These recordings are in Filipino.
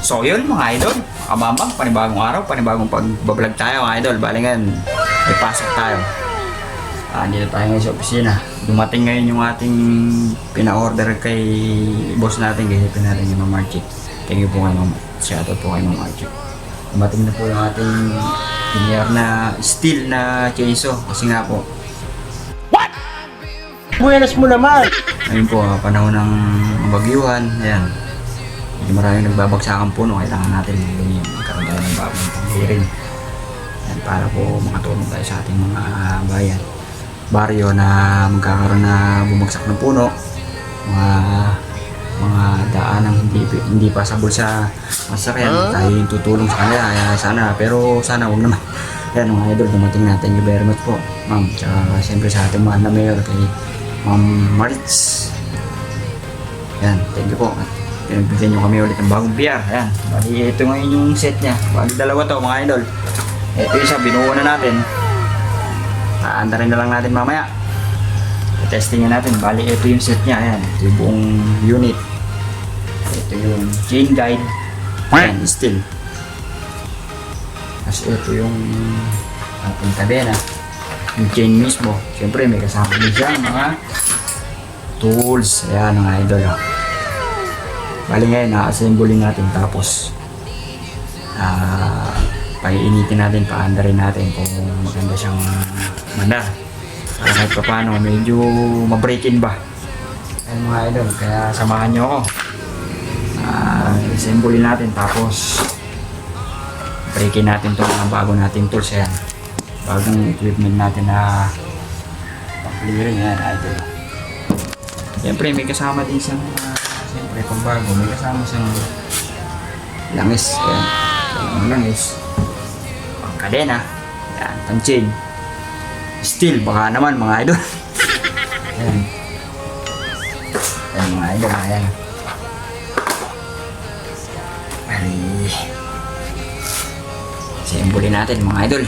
So yun mga idol, kamamang, panibagong araw, panibagong pagbablog tayo mga idol. Bali ngayon, may pasok tayo. Dito tayo ngayon sa opisina. Dumating ngayon yung ating pina-order kay boss natin, ganyan natin yung Ma'am Archie. Thank you po kay Ma'am. Shoutout po kay Ma'am Archie. Dumating na po yung ating pinier na steel na chainsaw. Kasi nga po, Buenas mo naman! ngayon po, panahon ng bagyuhan, ayan. Hindi maraming nagbabagsakan puno, kailangan natin magkaroon tayo ng bagong panghiring. Ayan, para po makatulong tayo sa ating mga bayan. Baryo na magkakaroon na bumagsak ng puno, mga daanang hindi pasabol sa masakyan. Tayo yung tutulong sa kanila, kaya sana, pero sana huwag naman. Ayan mga idol, dumating natin yung very much po, ma'am. Tsaka siyempre sa ating mahal na mayor kay Ma'am Marits. Ayan, thank you po. Pinagbigyan nyo kami ulit ng bagong PR. Ayan, bali ito ngayon yung set nya. Bali dalawa to mga idol. Ito isa, binuo na natin. Aandarin na lang natin mamaya. Testing natin. Bali ito yung set nya. Ayan, ito yung buong unit. Ito yung chain guide. Ayan, steel. Tapos ito yung ating kadena. Yung chain mismo. Siyempre may kasama din siya mga tools. Ayan mga idol. Bali ngayon, na-assemble natin tapos paiinitin natin, paandarin natin kung maganda siyang mandar. Para kahit pa paano, medyo ma-break-in ba. Ayan mga idol, kaya samahan nyo ako. Assemble natin tapos break-in natin itong mga bago natin tools. Ayan, bagong equipment natin na pang-clearing. Ayan idol. Siyempre may kasama din siyang siyempre pang bago, may kasama siyang langis. Ayan, ang langis, pang kadena, ayan, pang chain, steel baka naman mga idol. Ayan, ayan mga idol, ayan. Bali, assemble natin mga idol.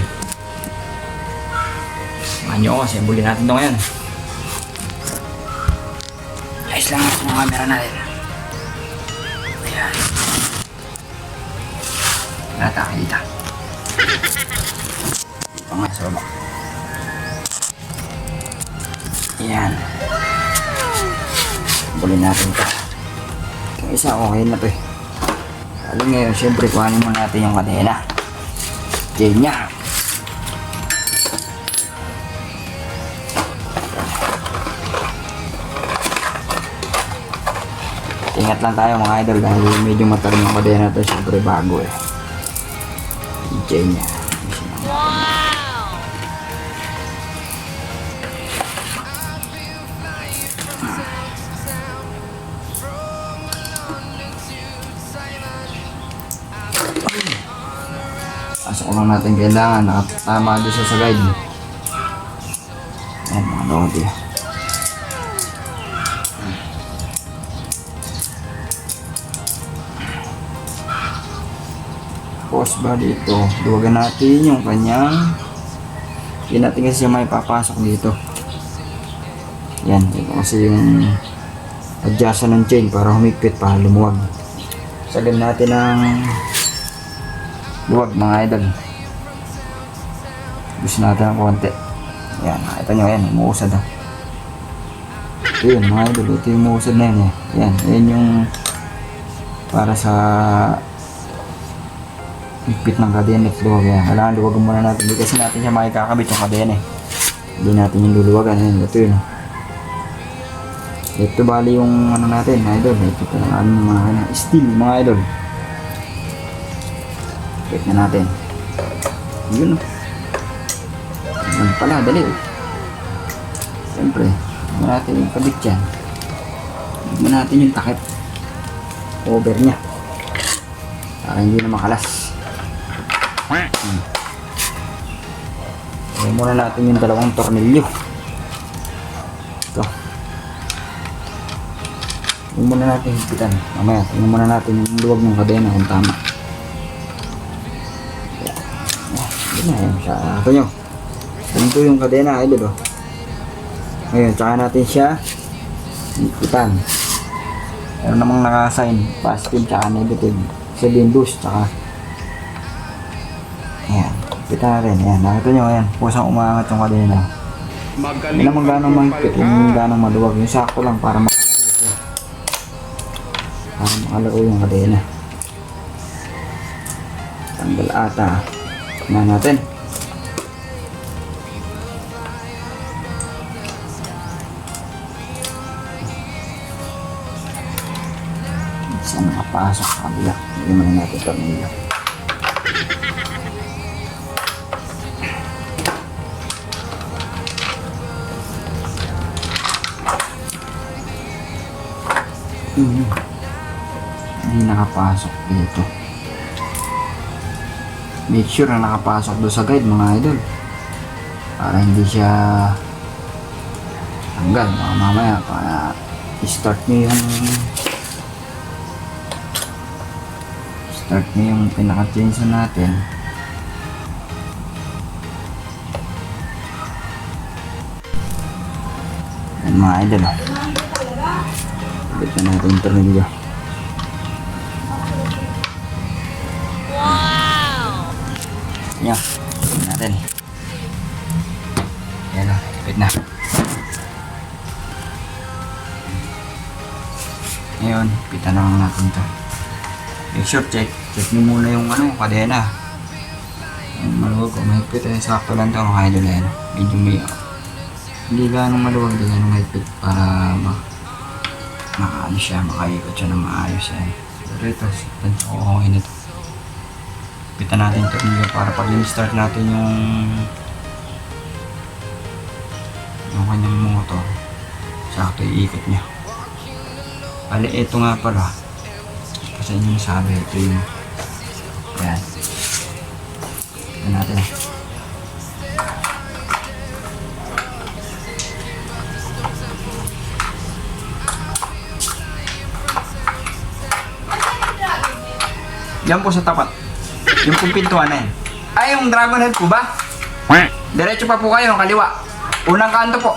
Samahan nyo ako, assemble natin ito ngayon. Ayos lang ako ng camera natin. Ayan. Nakakita. Ito nga sa baba. Ayan. Bulin natin ito. Yung isa okay na ito eh. Lalo ngayon, syempre kuhanin mo natin yung kadena. Chain niya. Ingat lang tayo mga idol dahil medyo matalim yung kadena ito. Siyempre bago eh. Yung chain niya. Pasok ko lang natin kailangan. Nakatama doon sa guide. Ayan mga lodi. Post ba dito? Luwagan natin yung kanyang, hindi natin kasi may papasok dito. Yan, ito kasi yung adjustan ng chain para humigpit pa lumuwag. Sagad natin ng luwag mga idol. Gusto natin ng konti. Yan, nakita nyo yan, umuusad ha. Yun mga idol, ito yung umuusad na yun eh. Yan, yan yung para sa higpit ng kadena at luwag. Yan, kailangan luwagan muna natin. Hindi kasi natin siya makikakabit yung kadena eh. Hindi natin yung luluwagan. Yan, ito yun. Ito bali yung ano natin, idol. Ito po ang mga steel mga idol. Check na natin. Yun. Yan pala, dali. Siyempre, hindi natin yung kabit yan. Hindi natin yung takip. Over nya. Para hindi na makalas. Ayan muna natin yung dalawang tornilyo. Ito. Huwag muna natin higpitan. Mamaya, tingnan muna natin yung luwag ng kadena kung tama. Ayan, ito nyo. Ganito yung kadena, idol. Ngayon, tsaka natin siya higpitan. Meron namang naka-sign, positive tsaka negative. cylinders, tsaka ayan, kita natin, ayan, nakita nyo, ayan, kusang umangat yung kadena. Hindi naman gano'ng mahigpit, hindi naman gano'ng maluwag, yung sakto lang para makalaro yung kadena. Tanggal ata, tignan natin. Saan nakapasok sa kabila, hindi mo na natin tornilyo. Hindi nakapasok dito. Make sure na nakapasok doon sa guide mga idol, para hindi siya tanggal. Baka mamaya para start nyo yung pinaka-chainsaw natin. Yan mga idol, ulit na natin yung tornilyo. Yan, tignan natin. Yan o, kapit na. Ngayon, pitan na lang natin ito. Make sure, check nyo muna yung kadena. Maluwag ko, mahigpit eh, sakto lang ito mga idol. Yan, medyo may hindi ganong maluwag, hindi ganong mahigpit para makaano siya, makaikot siya ng maayos yan. Pero ito, okay na ito. Pitan natin ito nyo para pag in-start natin yung kanyang motor, sakto iikot niya. Bali, ito nga pala, kasi inyo masabi, ito yung ayan, pitan natin. Yan po sa tapat. Yung pong pintuan na yan. Ay, yung dragon head po ba? Diretso pa po kayo, kaliwa. Unang kanto po.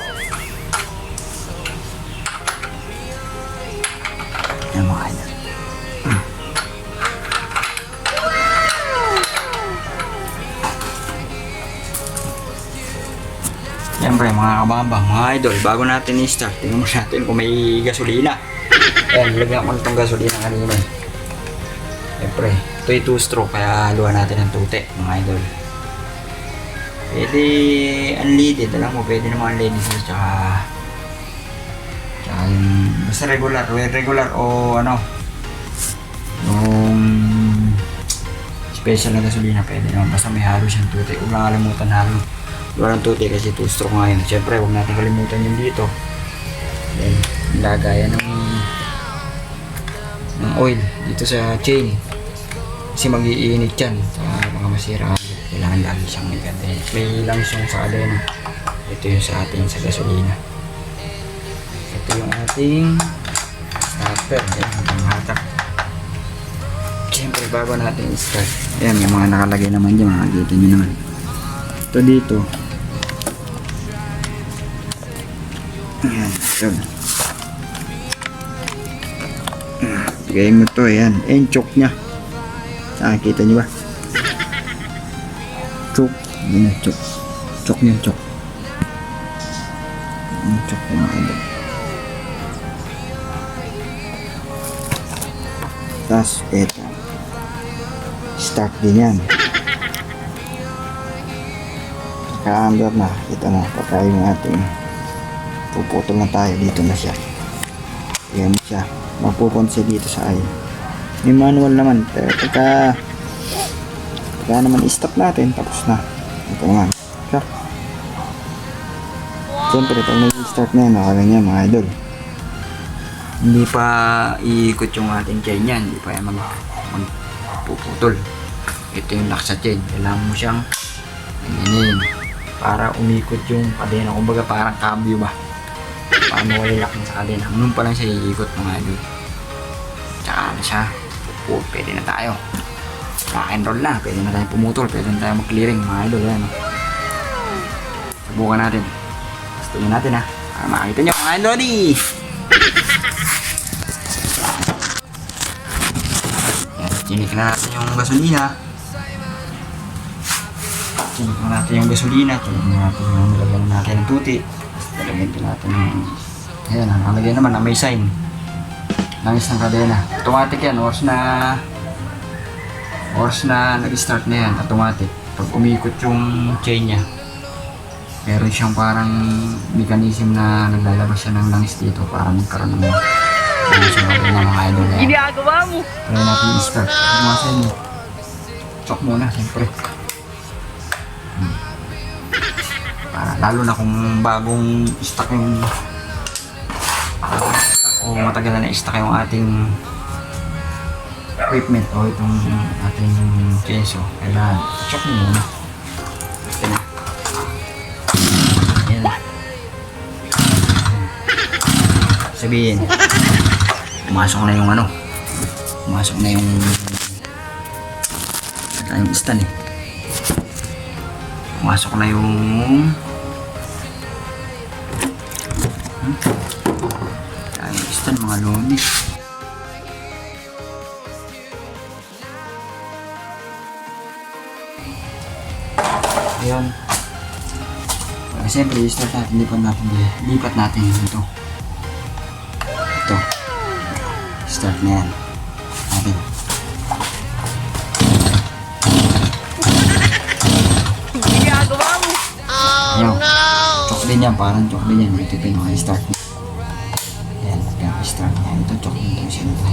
Yan mga idol. Siyempre mga kabambang, mga idol, bago natin i-start, tingnan mo natin kung may gasolina. Ayan, lagyan ko itong gasolina kanina. Siyempre, ito yung 2-stroke, kaya haluan natin ng tute, mga idol. Pwede unleaded, alam mo, pwede naman unleaded tsaka yung basta regular o ano, yung special na gasolina, pwede naman, basta may halo siyang tute. Huwag lang kalimutan halo ng tute kasi 2-stroke ngayon. Siyempre, huwag natin kalimutan yung dito. Then, lagayan ng oil dito sa chain. Kasi mag-iinit yan, mga masira. Kailangan lagi siyang may langis yung sa kadena. Ito yung sa ating sa gasolina. Ito yung ating starter. Yan, ang hatak. Siyempre, bago natin start, ayan, may mga nakalagay naman dyan, makikita nyo naman. Ito dito, ayan, ito. Bigay mo to, ayan, yung choke nya. Nakikita nyo ba? Choke. Yan yung choke. Choke niya, choke. Yung choke ko mga. Tapos, eto. Start din yan. Pagka-under na, ito na. Pagka yung ating puputol na tayo, dito na siya. Ayan siya. Mapupunta dito sa ay. May manual naman, pero pagka naman i-stop natin, tapos na. Ito naman. Sure. Siyempre, pag nag-start na yun, nakala niya mga idol, hindi pa iikot yung ating chain yan, hindi pa yan magpuputol. Ito yung lock sa chain, kailangan mo siyang ganyanin para umikot yung kadena, kumbaga parang cambio ba, paano wala lock sa kadena, ganun pa lang siya iikot mga idol. Tsaka na siya, pwede na tayo rock and roll na, pwede na tayo pumutol, pwede na tayo mag-clearing mga idol. Yan, subukan natin, gusto nyo natin ha, para makakita nyo mga idol. Yan, Tinik na natin yung gasolina. Tinik na natin yung gasolina. Tinik na natin yung nilagyan natin ng tuti. Talagyan din natin yung... Ayan, nakalagay naman na may sign. Langis ng kadena. Automatic yan. Oras na nag-start na yan. Automatic. Pag umikot yung chain niya, meron siyang parang mechanism na naglalabas siya ng langis dito para magkaroon ng langis ng kadena mga idol. Ginagawa mo! Try natin i-start. Mga sa inyo. Chok muna, siyempre. Lalo na kung bagong stock yung o matagal na na-stock yung ating equipment o itong ating chainsaw. Kailangan chok mo muna. Okay na. Ayan. Sabihin, pumasok na yung ano, pumasok na yung stand eh. Pumasok na yung stand, mga lodi. Ayan. Siyempre, start natin, lipat natin ito. Ito. Start na yan. Natin. Ginagawa mo! Oh no! Chok din yan, parang chok din yan. Ito yung mga start na. Ayan, start na. Ito, chok din ito. Siyempre.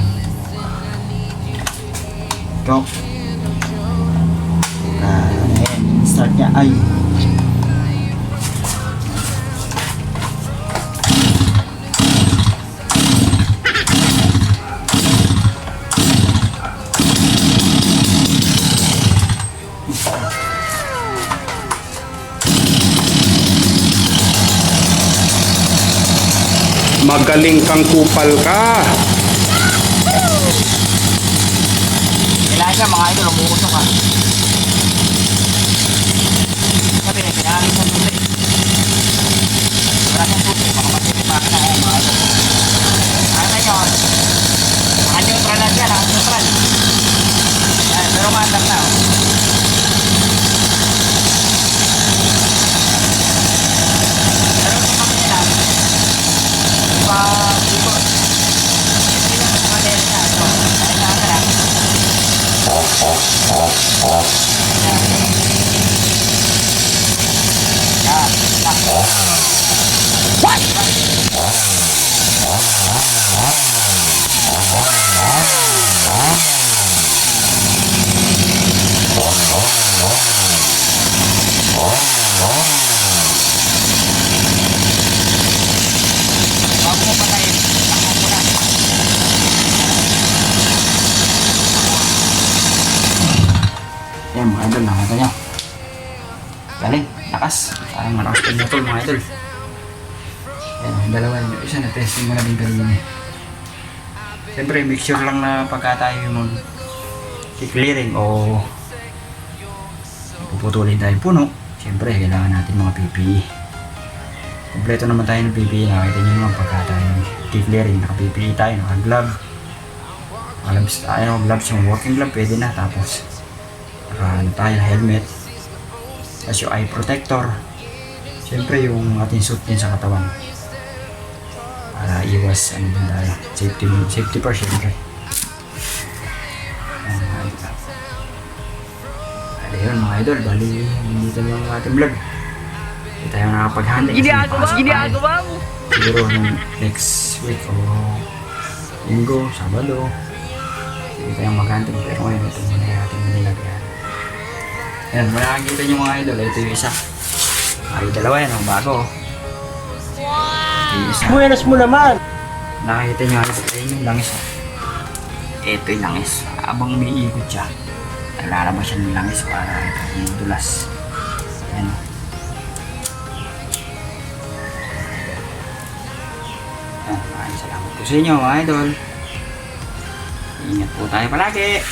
Chok. Ayan, start niya. Ay! Magaling kang kupal ka. Kailangan siya mga idol, umuusok ha. Sabi na, kailangan sa tuloy. Wala siyang tuloy, baka matiripakan na mga idol. Ano na yun? Naka-neutral lang siya, naka-neutral. Pero maandang na. Pero kung makita lang, dito. Hindi lang sa kadena na ito. Kailangan ka lang. Bago mo patayin, takbo mo na. Yan mga idol, nakita nyo. Galing, lakas. Parang malakas pa motor mga idol. Yan, yung dalawa yun. Yung isa na testing mo na din kanina. Siyempre, make sure lang na pagka tayo yung clearing o puputulin tayong puno. Siyempre, kailangan natin mga PPE. Kompleto naman tayo ng PPE. Nakita nyo naman pagka tayo clearing. Naka-PPE tayo, naka-glove. Gloves tayo, gloves yung working glove, pwede na. Tapos, ano tayo, helmet. Tapos yung eye protector. Siyempre, yung ating suit din sa katawan. Para iwas, ano din tayo, safety first, siyempre. Ayun mga idol, bali dito lang ang ating vlog. Hindi tayo nakapag-handle kasi Ginagawa mo! siguro ng next week o linggo, sabado. Hindi tayo mag-handle, pero ngayon ito muna yung ating nilagyan. Ayan, makakita nyo mga idol, ito yung isa. Yung dalawa yan, bago. Yung isa. Buenas mo naman! Nakakita nyo yung langis. Ito yung langis. Habang may ikot siya, lalabas siya ng langis para yung dulas. Ayan. Ayan, maraming salamat po sa inyo mga idol. Ingat po tayo palagi.